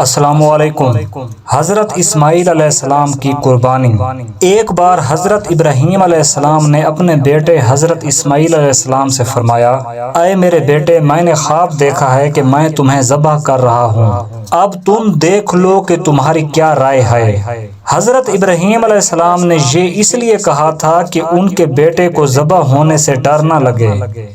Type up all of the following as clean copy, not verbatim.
السلام علیکم۔ حضرت اسماعیل علیہ السلام کی قربانی۔ ایک بار حضرت ابراہیم علیہ السلام نے اپنے بیٹے حضرت اسماعیل علیہ السلام سے فرمایا، اے میرے بیٹے، میں نے خواب دیکھا ہے کہ میں تمہیں ذبح کر رہا ہوں، اب تم دیکھ لو کہ تمہاری کیا رائے ہے۔ حضرت ابراہیم علیہ السلام نے یہ اس لیے کہا تھا کہ ان کے بیٹے کو ذبح ہونے سے ڈر نہ لگے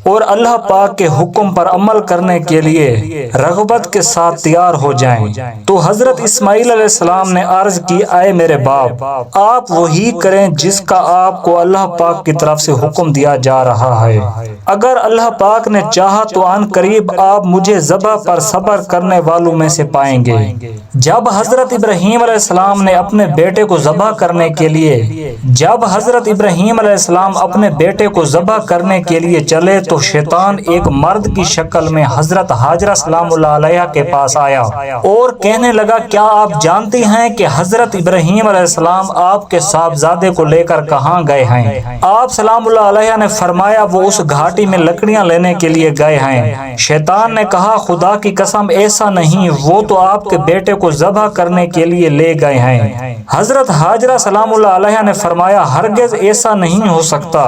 اور اللہ پاک کے حکم پر عمل کرنے کے لیے رغبت کے ساتھ تیار ہو جائیں۔ تو حضرت اسماعیل علیہ السلام نے عرض کی، اے میرے باپ، آپ وہی کریں جس کا آپ کو اللہ پاک کی طرف سے حکم دیا جا رہا ہے۔ اگر اللہ پاک نے چاہا تو عن قریب آپ مجھے ذبح پر صبر کرنے والوں میں سے پائیں گے۔ جب حضرت ابراہیم علیہ السلام نے اپنے بیٹے کو ذبح کرنے کے لیے چلے تو شیطان ایک مرد کی شکل میں حضرت ہاجرہ سلام اللہ علیہ کے پاس آیا اور کہنے لگا، کیا آپ جانتی ہیں کہ حضرت ابراہیم علیہ السلام آپ کے صاحبزادے کو لے کر کہاں گئے ہیں؟ آپ سلام اللہ علیہ نے فرمایا، وہ اس گھاٹی میں لکڑیاں لینے کے لیے گئے ہیں۔ شیطان نے کہا، خدا کی قسم ایسا نہیں، وہ تو آپ کے بیٹے کو ذبح کرنے کے لیے لے گئے ہیں۔ حضرت ہاجرہ سلام اللہ علیہ نے فرمایا، ہرگز ایسا نہیں ہو سکتا،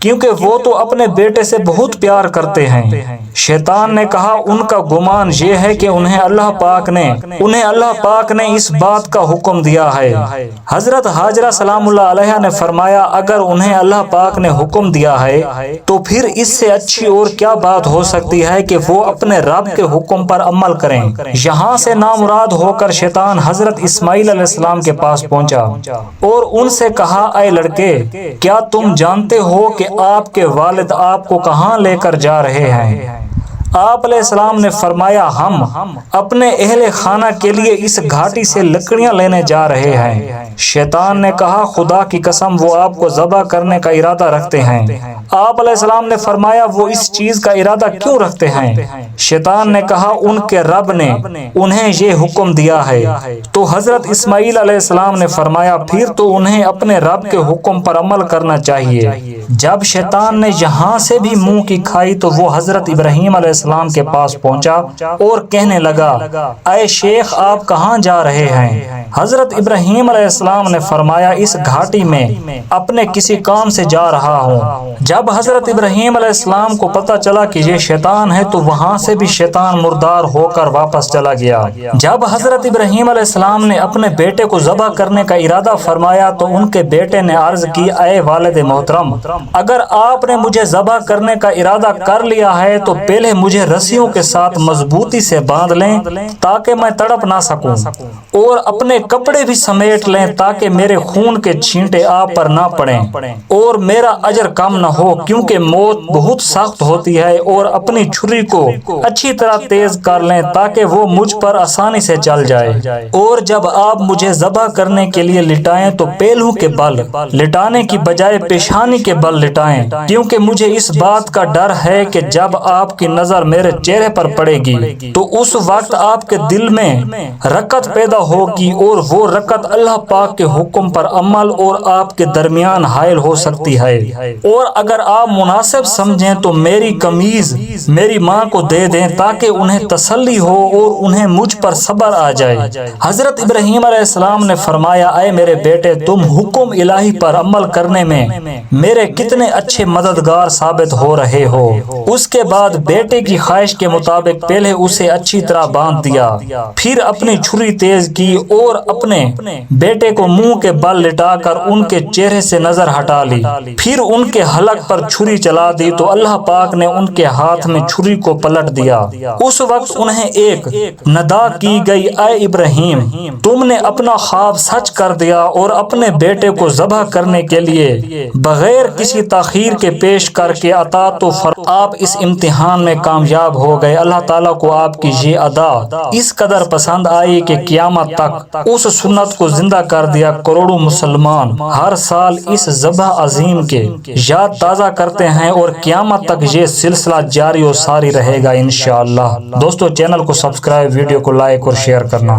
کیونکہ وہ تو اپنے بیٹے سے بہت پیار کرتے ہیں۔ شیطان نے کہا، ان کا گمان یہ ہے کہ انہیں اللہ پاک نے اس بات کا حکم دیا ہے۔ حضرت ہاجرہ سلام اللہ علیہ نے فرمایا، اگر انہیں اللہ پاک نے حکم دیا ہے تو پھر اس سے اچھی اور کیا بات ہو سکتی ہے کہ وہ اپنے رب کے حکم پر عمل کریں۔ یہاں سے نامراد ہو کر شیطان حضرت اسماعیل علیہ السلام کے پاس پہنچا اور ان سے کہا، اے لڑکے، کیا تم جانتے ہو کہ آپ کے والد آپ کو کہاں لے کر جا رہے ہیں؟ آپ علیہ السلام نے فرمایا، ہم اپنے اہل خانہ کے لیے اس گھاٹی سے لکڑیاں لینے جا رہے ہیں۔ شیطان نے کہا، خدا کی قسم وہ آپ کو ذبح کرنے کا ارادہ رکھتے ہیں۔ آپ علیہ السلام نے فرمایا، وہ اس چیز کا ارادہ کیوں رکھتے ہیں؟ شیطان نے کہا، ان کے رب نے انہیں یہ حکم دیا ہے۔ تو حضرت اسماعیل علیہ السلام نے فرمایا، پھر تو انہیں اپنے رب کے حکم پر عمل کرنا چاہیے۔ جب شیطان نے یہاں سے بھی منہ کی کھائی تو وہ حضرت ابراہیم علیہ السلام کے پاس پہنچا اور کہنے لگا، اے شیخ، آپ کہاں جا رہے ہیں؟ حضرت ابراہیم علیہ السلام نے فرمایا، اس گھاٹی میں اپنے کسی کام سے جا رہا ہوں۔ جب حضرت ابراہیم علیہ السلام کو پتہ چلا کہ یہ شیطان ہے تو وہاں سے بھی شیطان مردار ہو کر واپس چلا گیا۔ جب حضرت ابراہیم علیہ السلام نے اپنے بیٹے کو ذبح کرنے کا ارادہ فرمایا تو ان کے بیٹے نے عرض کی، اے والد محترم، اگر آپ نے مجھے ذبح کرنے کا ارادہ کر لیا ہے تو پہلے مجھے رسیوں کے ساتھ مضبوطی سے باندھ لیں تاکہ میں تڑپ نہ سکوں، اور اپنے کپڑے بھی سمیٹ لیں تاکہ میرے خون کے چھینٹے آپ پر نہ پڑیں اور میرا اجر کم نہ ہو، کیونکہ موت بہت سخت ہوتی ہے، اور اپنی چھری کو اچھی طرح تیز کر لیں تاکہ وہ مجھ پر آسانی سے چل جائے، اور جب آپ مجھے ذبح کرنے کے لیے لٹائیں تو پہلو کے بل لٹانے کی بجائے پیشانی کے بل لٹائیں، کیونکہ مجھے اس بات کا ڈر ہے کہ جب آپ کی نظر میرے چہرے پر پڑے گی تو اس وقت آپ کے دل میں رکت پیدا ہوگی، اور وہ رکت اللہ پاک کے حکم پر عمل اور آپ کے درمیان حائل ہو سکتی ہے، اور اگر آپ مناسب سمجھیں تو میری قمیض میری ماں کو دے دیں تاکہ انہیں تسلی ہو اور انہیں مجھ پر صبر آ جائے۔ حضرت ابراہیم علیہ السلام نے فرمایا، اے میرے بیٹے، تم حکم الہی پر عمل کرنے میں میرے کتنے اچھے مددگار ثابت ہو رہے ہو۔ اس کے بعد بیٹے کی خواہش کے مطابق پہلے اسے اچھی طرح باندھ دیا، پھر اپنی چھری تیز کی اور اپنے بیٹے کو منہ کے بل لٹا کر ان کے چہرے سے نظر ہٹا لی، پھر ان کے حلق پر چھری چلا دی تو اللہ پاک نے ان کے ہاتھ میں چھری کو پلٹ دیا۔ اس وقت انہیں ایک ندا کی گئی، اے ابراہیم، تم نے اپنا خواب سچ کر دیا اور اپنے بیٹے کو ذبح کرنے کے لیے بغیر کسی تاخیر کے پیش کر کے عطا تو آپ اس امتحان میں کامیاب ہو گئے۔ اللہ تعالیٰ کو آپ کی یہ ادا اس قدر پسند آئی کہ قیامت تک اس سنت کو زندہ کر دیا۔ کروڑوں مسلمان ہر سال اس ذبح عظیم کے یاد تازہ کرتے ہیں اور قیامت تک یہ سلسلہ جاری و ساری رہے گا انشاءاللہ۔ دوستو، چینل کو سبسکرائب، ویڈیو کو لائک اور شیئر کرنا۔